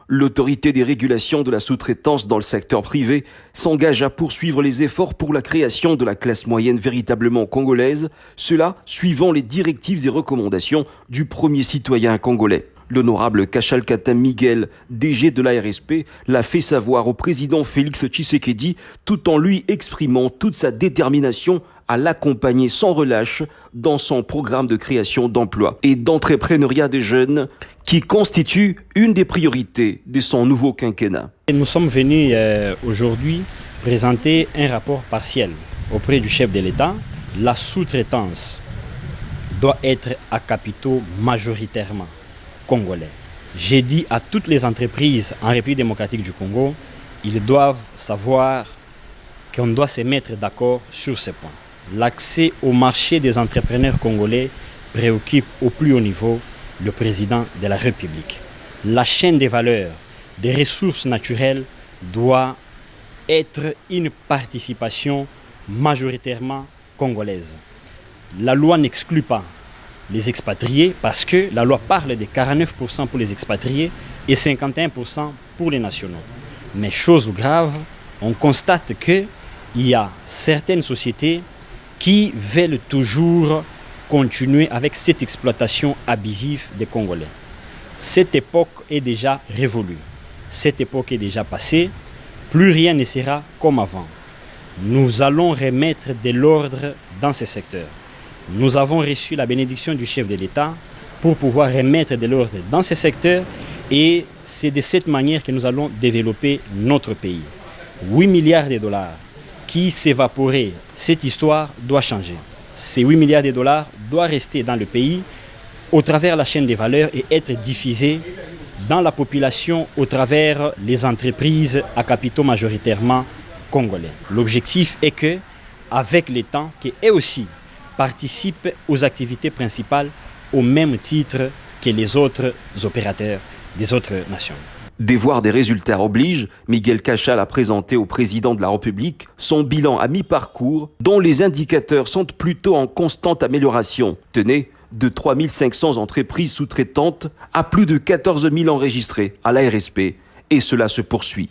L'autorité des régulations de la sous-traitance dans le secteur privé s'engage à poursuivre les efforts pour la création de la classe moyenne véritablement congolaise, cela suivant les directives et recommandations du premier citoyen congolais. L'honorable Kachal Katam Miguel, DG de l'ARSP, l'a fait savoir au président Félix Tshisekedi tout en lui exprimant toute sa détermination à l'accompagner sans relâche dans son programme de création d'emplois et d'entrepreneuriat des jeunes qui constitue une des priorités de son nouveau quinquennat. Nous sommes venus aujourd'hui présenter un rapport partiel auprès du chef de l'État. La sous-traitance doit être à capitaux majoritairement congolais. J'ai dit à toutes les entreprises en République démocratique du Congo, ils doivent savoir qu'on doit se mettre d'accord sur ces points. L'accès au marché des entrepreneurs congolais préoccupe au plus haut niveau le président de la République. La chaîne des valeurs, des ressources naturelles doit être une participation majoritairement congolaise. La loi n'exclut pas les expatriés parce que la loi parle de 49% pour les expatriés et 51% pour les nationaux. Mais chose grave, on constate qu'il y a certaines sociétés qui veulent toujours continuer avec cette exploitation abusive des Congolais. Cette époque est déjà révolue. Cette époque est déjà passée. Plus rien ne sera comme avant. Nous allons remettre de l'ordre dans ces secteurs. Nous avons reçu la bénédiction du chef de l'État pour pouvoir remettre de l'ordre dans ces secteurs et c'est de cette manière que nous allons développer notre pays. 8 milliards de dollars qui s'évaporaient, cette histoire doit changer. Ces 8 milliards de dollars doivent rester dans le pays au travers de la chaîne des valeurs et être diffusés dans la population au travers les entreprises à capitaux majoritairement congolais. L'objectif est que, avec le temps, qu'eux aussi participent aux activités principales au même titre que les autres opérateurs des autres nations. Devoir des résultats oblige, Miguel Kachal a présenté au président de la République son bilan à mi-parcours dont les indicateurs sont plutôt en constante amélioration. Tenez, de 3500 entreprises sous-traitantes à plus de 14 000 enregistrées à l'ARSP et cela se poursuit.